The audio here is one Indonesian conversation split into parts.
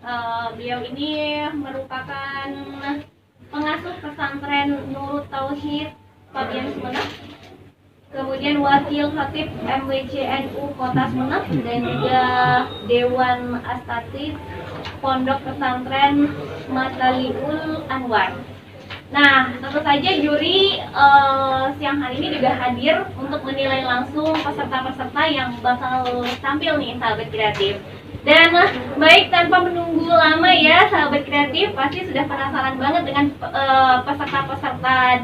Beliau ini merupakan pengasuh pesantren Nurut Tauhid Pabian Sumeneb, kemudian wakil khatib MWCNU Kota Sumeneb, dan juga Dewan Astatid Pondok Pesantren Mataliul Anwar. Nah, tentu saja juri siang hari ini juga hadir untuk menilai langsung peserta-peserta yang bakal tampil nih, sahabat kreatif. Dan baik, tanpa menunggu lama ya sahabat kreatif, pasti sudah penasaran banget dengan peserta-peserta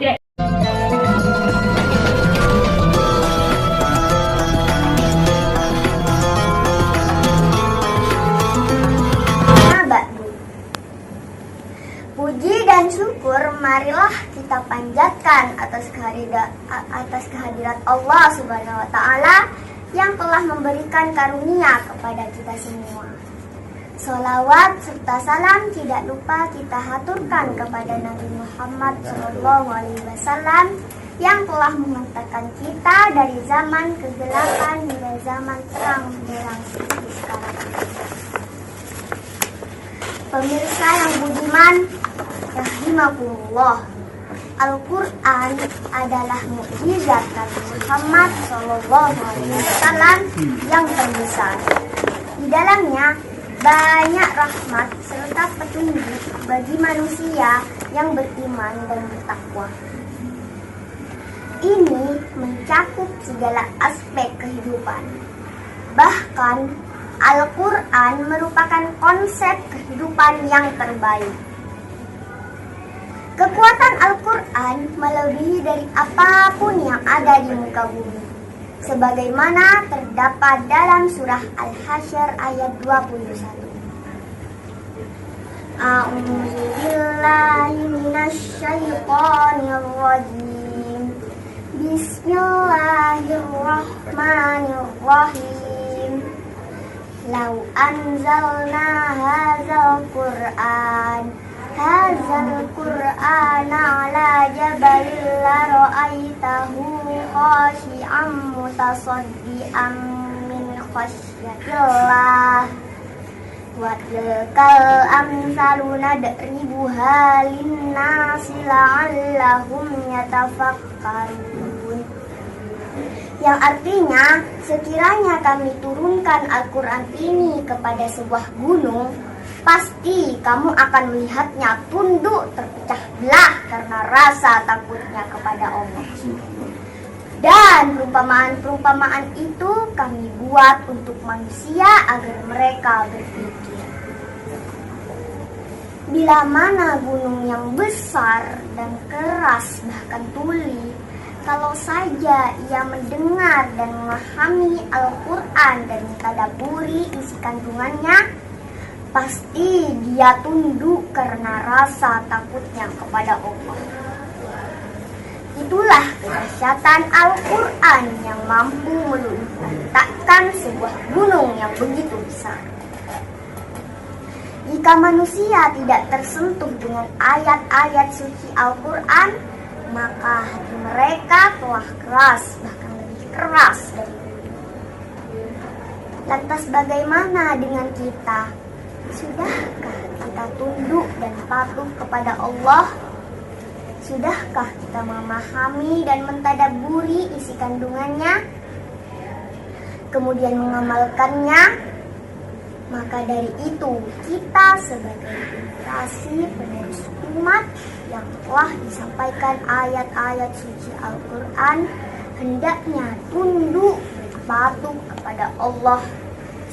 Puji dan syukur marilah kita panjatkan atas kehadirat Allah Subhanahu wa Ta'ala yang telah memberikan karunia kepada kita semua. Sholawat serta salam tidak lupa kita haturkan kepada Nabi Muhammad SAW yang telah mengantarkan kita dari zaman kegelapan hingga zaman terang menjelang seperti sekarang. Pemirsa yang budiman, rahimakumullah, Al-Quran adalah mukjizat Nabi Muhammad SAW yang terbesar. Di dalamnya banyak rahmat serta petunjuk bagi manusia yang beriman dan bertakwa. Ini mencakup segala aspek kehidupan. Bahkan Al-Quran merupakan konsep kehidupan yang terbaik. Kekuatan Al-Quran melebihi dari apapun yang ada di muka bumi, sebagaimana terdapat dalam surah Al-Hasyr ayat 21. A'udzu billahi minasy syaithanir rajim. Bismillahirrahmanirrahim. Lau anzalna hadzal Qur'an ala jabalin la ra'aitahu khashi'an mutasaddian min khasyatillah wa tilkal amsalu nadribuha linnasi la'allahum yatafakkarun. Yang artinya, sekiranya kami turunkan Al-Quran ini kepada sebuah gunung, pasti kamu akan melihatnya tunduk terpecah belah karena rasa takutnya kepada Allah. Dan perumpamaan-perumpamaan itu kami buat untuk manusia agar mereka berpikir. Bila mana gunung yang besar dan keras bahkan tuli, kalau saja ia mendengar dan memahami Al-Quran dan mentadabburi isi kandungannya, pasti dia tunduk karena rasa takutnya kepada Allah. Itulah kedahsyatan Al-Quran yang mampu meluluhkan sebuah gunung yang begitu besar. Jika manusia tidak tersentuh dengan ayat-ayat suci Al-Quran, maka hati mereka telah keras, bahkan lebih keras dari itu. Lantas bagaimana dengan kita? Sudahkah kita tunduk dan patuh kepada Allah? Sudahkah kita memahami dan mentadabburi isi kandungannya, kemudian mengamalkannya? Maka dari itu kita sebagai generasi penerus umat yang telah disampaikan ayat-ayat suci Al-Quran hendaknya tunduk dan patuh kepada Allah,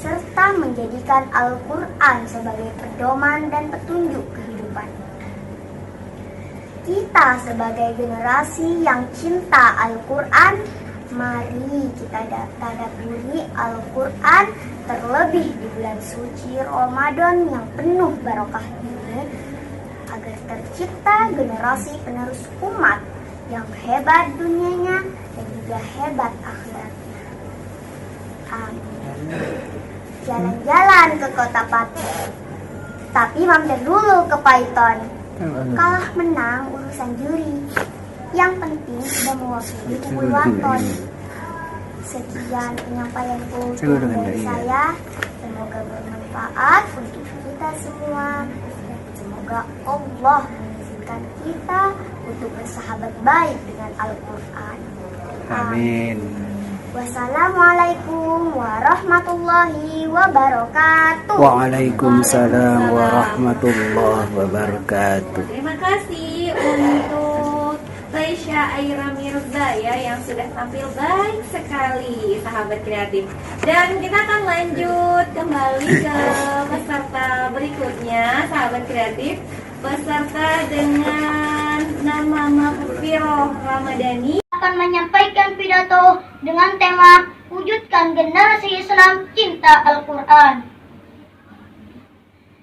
serta menjadikan Al-Quran sebagai pedoman dan petunjuk kehidupan. Kita sebagai generasi yang cinta Al-Quran, mari kita tadabburi Al-Quran, terlebih di bulan suci Ramadan yang penuh barokah ini, agar tercipta generasi penerus umat yang hebat dunianya dan juga hebat akhiratnya. Amin. Jalan-jalan ke kota Pati, tapi mampir dulu ke Python. Kalah menang urusan juri, yang penting sudah mewakili Kubul Waton. Sekian penyampaianku dari saya, semoga bermanfaat untuk kita semua. Semoga Allah mengizinkan kita untuk bersahabat baik dengan Al-Quran. Amin. Wassalamualaikum warahmatullahi wabarakatuh. Waalaikumsalam warahmatullahi wabarakatuh. Terima kasih untuk Raisya Aira Mirza ya, yang sudah tampil baik sekali, sahabat kreatif. Dan kita akan lanjut kembali ke peserta berikutnya, sahabat kreatif. Peserta dengan nama Mahfiroh Ramadhani Akan menyampaikan pidato dengan tema Wujudkan Generasi Islam Cinta Al-Quran.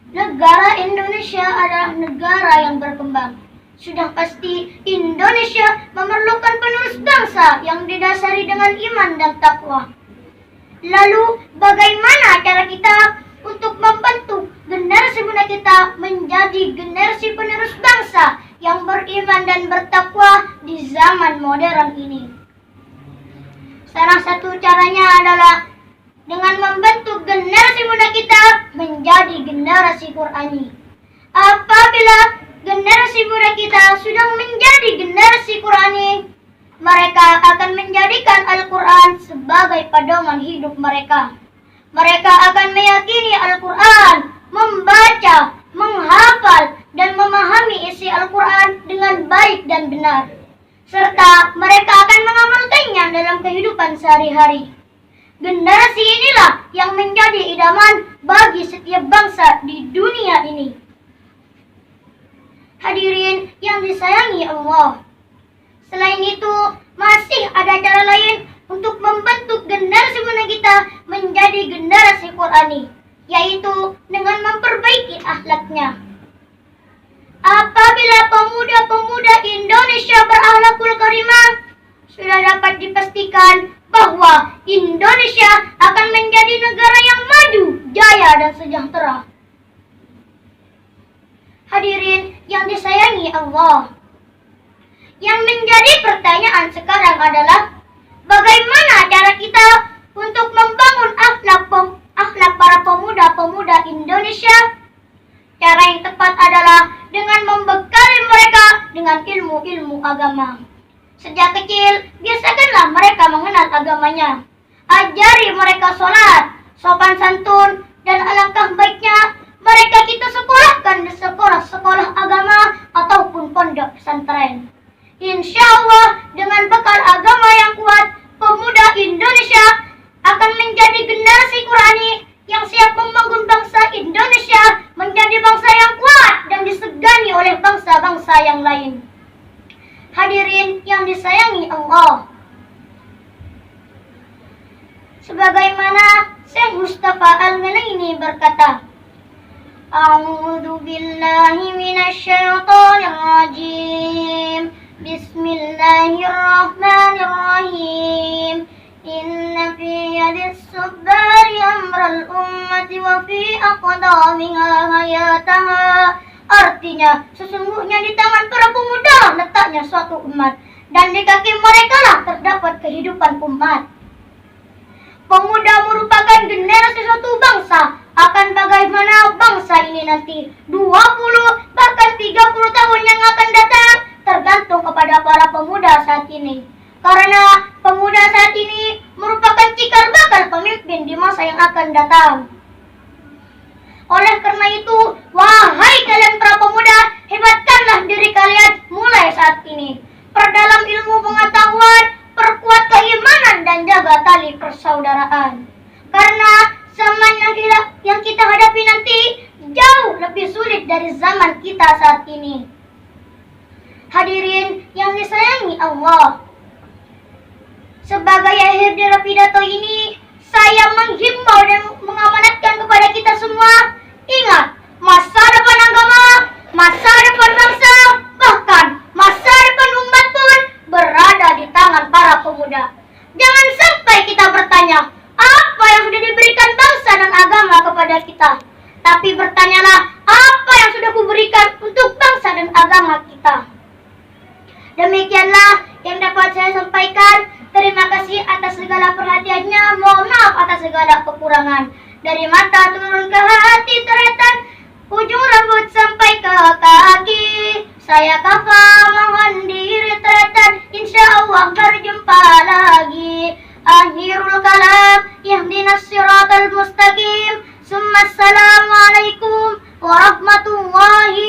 Negara Indonesia adalah negara yang berkembang. Sudah pasti Indonesia memerlukan penerus bangsa yang didasari dengan iman dan takwa. Lalu bagaimana cara kita untuk membentuk generasi muda kita menjadi generasi penerus bangsa yang beriman dan bertakwa di zaman modern ini? Salah satu caranya adalah dengan membentuk generasi muda kita menjadi generasi Qurani. Apabila generasi muda kita sudah menjadi generasi Qurani, mereka akan menjadikan Al-Quran sebagai pedoman hidup mereka. Mereka akan meyakini Al-Quran, membaca, menghafal, dan memahami isi Al-Quran dengan baik dan benar. Serta mereka akan mengamalkannya dalam kehidupan sehari-hari. Generasi inilah yang menjadi idaman bagi setiap bangsa di dunia ini. Hadirin yang disayangi Allah. Selain itu, masih ada cara lain untuk membentuk generasi muda kita menjadi generasi Qurani, yaitu dengan memperbaiki akhlaknya. Apabila pemuda-pemuda Indonesia berakhlakul karimah, sudah dapat dipastikan bahwa Indonesia akan menjadi negara yang maju, jaya, dan sejahtera. Hadirin yang disayangi Allah. Yang menjadi pertanyaan sekarang adalah bagaimana cara kita untuk membangun akhlak para pemuda-pemuda Indonesia? Cara yang tepat adalah dengan membekali mereka dengan ilmu-ilmu agama. Sejak kecil, biasakanlah mereka mengenal agamanya. Ajari mereka sholat, sopan santun, dan alangkah baiknya mereka kita sekolahkan di sekolah-sekolah agama ataupun pondok pesantren. Insya Allah, dengan bekal agama yang kuat, pemuda Indonesia akan menjadi generasi Qurani yang siap membangun bangsa Indonesia menjadi bangsa yang kuat dan disegani oleh bangsa-bangsa yang lain. Hadirin yang disayangi Allah. Sebagaimana Syekh Mustafa Al-Ghanaini berkata, A'udzu billahi minasyaitonir rajim. Bismillahirrahmanirrahim. Inna fi yadis subbari amral ummati wa fi aqdamiha hayataha. Artinya, sesungguhnya di tangan para pemuda letaknya suatu umat, dan di kaki mereka lah terdapat kehidupan umat. Pemuda merupakan generasi suatu bangsa. Akan bagaimana bangsa ini nanti 20 bahkan 30 tahun yang akan datang tergantung kepada para pemuda saat ini. Karena pemuda saat ini merupakan cikal bakal pemimpin di masa yang akan datang. Oleh karena itu, wahai kalian para pemuda, hebatkanlah diri kalian mulai saat ini. Perdalam ilmu pengetahuan, perkuat keimanan, dan jaga tali persaudaraan. Karena zaman yang kita hadapi nanti jauh lebih sulit dari zaman kita saat ini. Hadirin yang disayangi Allah. Sebagai akhir dari pidato ini, saya menghimbau dan mengamanatkan kepada kita semua, ingat, masa depan agama, masa depan bangsa, bahkan masa depan umat pun berada di tangan para pemuda. Jangan sampai kita bertanya, apa yang sudah diberikan bangsa dan agama kepada kita? Tapi bertanyalah, apa yang sudah kuberikan untuk bangsa dan agama kita? Demikianlah yang dapat saya sampaikan. Terima kasih atas segala perhatiannya. Mohon maaf atas segala kekurangan. Dari mata turun ke hati teretan, ujung rambut sampai ke kaki. mohon diri dan insya Allah berjumpa lagi. Akhirul kalam, ihdinas siratal mustaqim. Assalamualaikum warahmatullahi